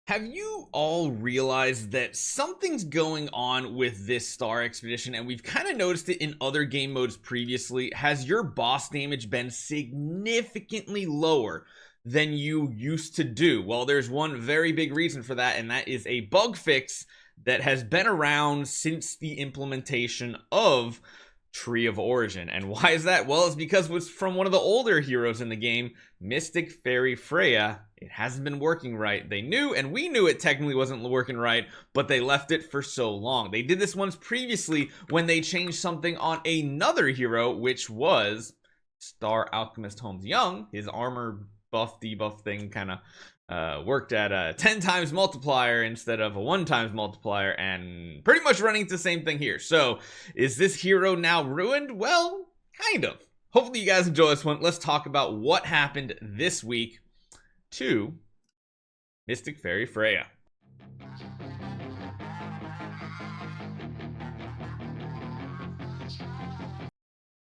Have you all realized that something's going on with this Star Expedition, and we've kind of noticed it in other game modes previously? Has your boss damage been significantly lower than you used to do? Well, there's one very big reason for that, and that is a bug fix that has been around since the implementation of Tree of Origin. And why is that? Well, it's because it's from one of the older heroes in the game, Mystic Fairy Freya. It hasn't been working right. They knew, and we knew it technically wasn't working right, but they left it for so long. They did this once previously when they changed something on another hero, which was Star Alchemist Holmes Young. His armor buff debuff thing kind of worked at a 10 times multiplier instead of a 1 times multiplier, and pretty much running into the same thing here. So is this hero now ruined? Well, kind of. Hopefully you guys enjoy this one. Let's talk about what happened this week to Mystic Fairy Freya.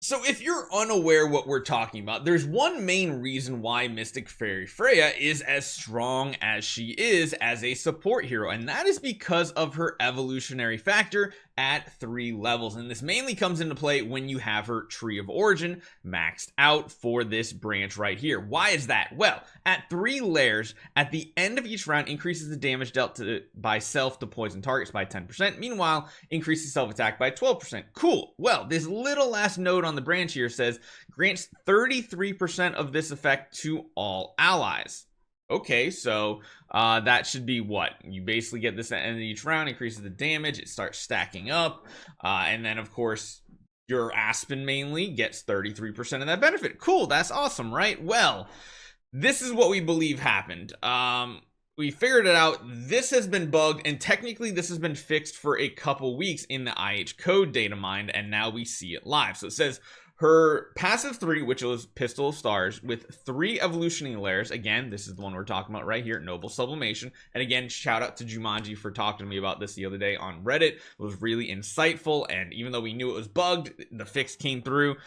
So if you're unaware what we're talking about, there's one main reason why Mystic Fairy Freya is as strong as she is as a support hero, and that is because of her evolutionary factor at 3 levels. And this mainly comes into play when you have her Tree of Origin maxed out for this branch right here. Why is that? Well, at 3 layers, at the end of each round, increases the damage dealt by self to poison targets by 10%. Meanwhile, increases self-attack by 12%. Cool. Well, this little last note on the branch here says grants 33% of this effect to all allies. Okay, so that should be what? You basically get this at the end of each round, increases the damage, it starts stacking up, and then of course your Aspen mainly gets 33% of that benefit. Cool, that's awesome, right? Well, this is what we believe happened. We figured it out. This has been bugged, and technically this has been fixed for a couple weeks in the IH code data mined, and now we see it live. So it says her passive 3, which was Pistol of Stars, with 3 evolutioning layers. Again, this is the one we're talking about right here, Noble Sublimation. And again, shout out to Jumanji for talking to me about this the other day on Reddit. It was really insightful, and even though we knew it was bugged, the fix came through.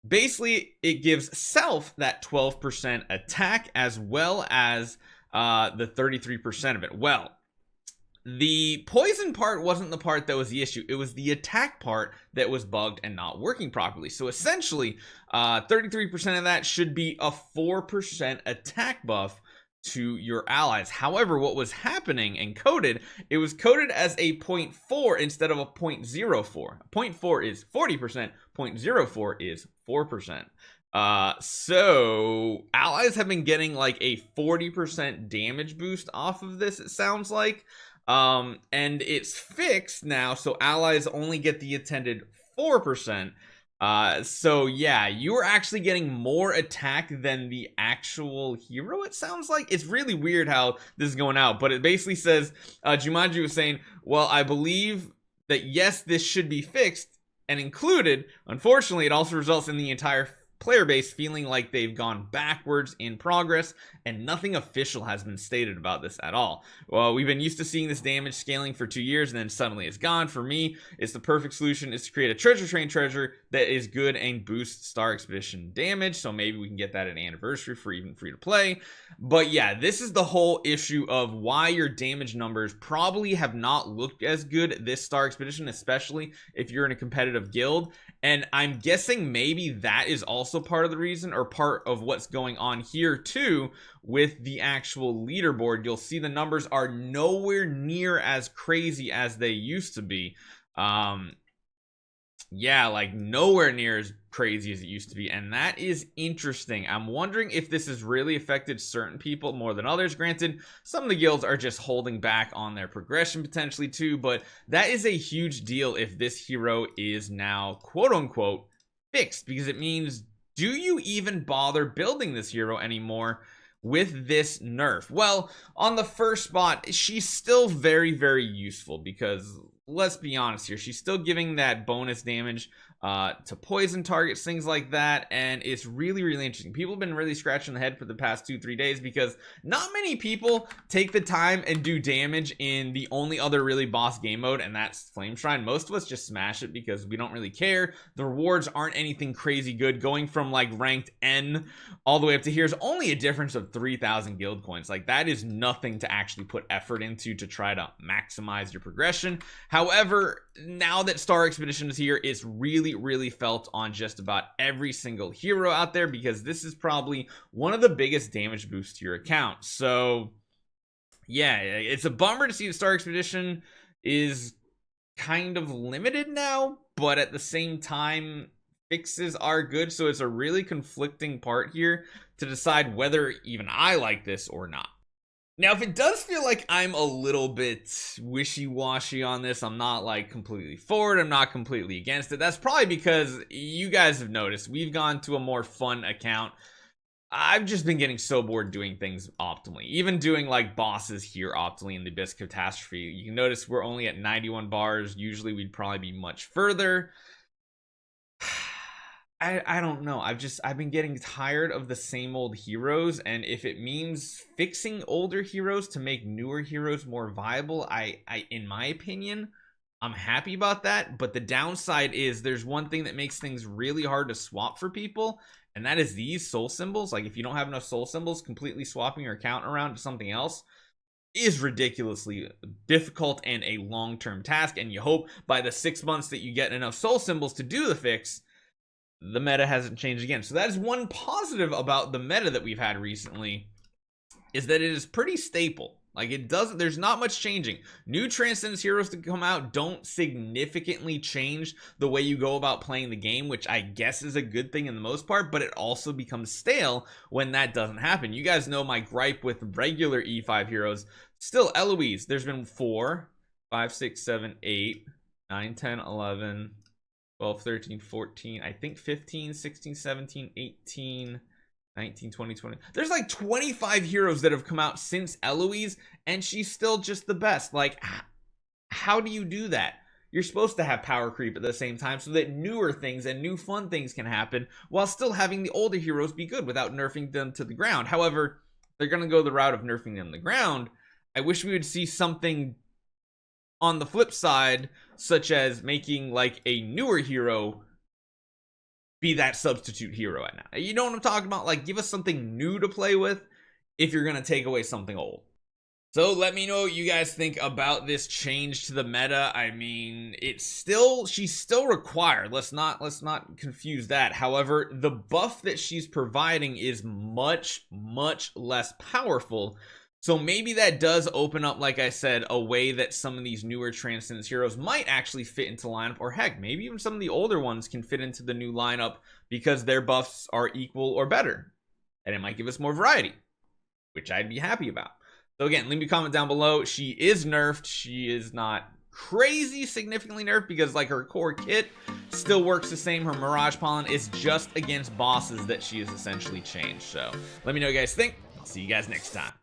Basically, it gives self that 12% attack as well as the 33% of it. Well, the poison part wasn't the part that was the issue. It was the attack part that was bugged and not working properly. So essentially, 33% of that should be a 4% attack buff to your allies. However, what was happening and coded, it was coded as a 0.4 instead of a 0.04. 0.4 is 40%, 0.04 is 4%. So allies have been getting like a 40% damage boost off of this, it sounds like. And it's fixed now, so allies only get the intended 4%. So yeah, you're actually getting more attack than the actual hero, it sounds like. It's really weird how this is going out, but it basically says, Jumanji was saying, well, I believe that yes, this should be fixed and included. Unfortunately, it also results in the entire player base feeling like they've gone backwards in progress, and nothing official has been stated about this at all. Well, we've been used to seeing this damage scaling for 2 years and then suddenly it's gone. For me, it's the perfect solution is to create a treasure train treasure that is good and boosts Star Expedition damage, so maybe we can get that at Anniversary for even free to play. But yeah, this is the whole issue of why your damage numbers probably have not looked as good this Star Expedition, especially if you're in a competitive guild. And I'm guessing maybe that is also part of the reason, or part of what's going on here too with the actual leaderboard. You'll see the numbers are nowhere near as crazy as they used to be. Yeah, like nowhere near as crazy as it used to be, and that is interesting. I'm wondering if this has really affected certain people more than others. Granted, some of the guilds are just holding back on their progression potentially too, but that is a huge deal if this hero is now quote-unquote fixed, because it means, do you even bother building this hero anymore with this nerf? Well, on the first spot, she's still very, very useful because let's be honest here, she's still giving that bonus damage to poison targets, things like that. And it's really, really interesting. People have been really scratching the head for the past 2-3 days because not many people take the time and do damage in the only other really boss game mode, and that's Flame Shrine. Most of us just smash it because we don't really care. The rewards aren't anything crazy good. Going from like ranked N all the way up to here is only a difference of 3,000 guild coins. Like, that is nothing to actually put effort into to try to maximize your progression. However, now that Star Expedition is here, it's really felt on just about every single hero out there, because this is probably one of the biggest damage boosts to your account. So yeah, it's a bummer to see the Star Expedition is kind of limited now, but at the same time fixes are good. So it's a really conflicting part here to decide whether even I like this or not. Now, if it does feel like I'm a little bit wishy-washy on this, I'm not like completely for it, I'm not completely against it, that's probably because you guys have noticed we've gone to a more fun account. I've just been getting so bored doing things optimally, even doing like bosses here optimally in the Abyss Catastrophe. You can notice we're only at 91 bars. Usually we'd probably be much further. I don't know. I've been getting tired of the same old heroes, and if it means fixing older heroes to make newer heroes more viable, I in my opinion, I'm happy about that. But the downside is there's one thing that makes things really hard to swap for people, and that is these soul symbols. Like, if you don't have enough soul symbols, completely swapping your account around to something else is ridiculously difficult and a long-term task, and you hope by the 6 months that you get enough soul symbols to do the fix, the meta hasn't changed again. So that is one positive about the meta that we've had recently, is that it is pretty staple. Like, it doesn't, there's not much changing. New Transcendence heroes to come out don't significantly change the way you go about playing the game, which I guess is a good thing in the most part, but it also becomes stale when that doesn't happen. You guys know my gripe with regular E5 heroes. Still, Eloise, there's been 4, 5, 6, 7, 8, 9, 10, 11, 12, 13, 14, I think 15, 16, 17, 18, 19, 20, 20. There's like 25 heroes that have come out since Eloise, and she's still just the best. Like, how do you do that? You're supposed to have power creep at the same time so that newer things and new fun things can happen while still having the older heroes be good without nerfing them to the ground. However, they're going to go the route of nerfing them to the ground. I wish we would see something on the flip side, such as making like a newer hero be that substitute hero at now. You know what I'm talking about? Like, give us something new to play with if you're gonna take away something old. So let me know what you guys think about this change to the meta. I mean, she's still required. Let's not confuse that. However, the buff that she's providing is much less powerful. So maybe that does open up, like I said, a way that some of these newer Transcendence heroes might actually fit into the lineup, or heck, maybe even some of the older ones can fit into the new lineup because their buffs are equal or better. And it might give us more variety, which I'd be happy about. So again, leave me a comment down below. She is nerfed. She is not crazy significantly nerfed because like her core kit still works the same. Her Mirage Pollen is just against bosses that she has essentially changed. So let me know what you guys think. I'll see you guys next time.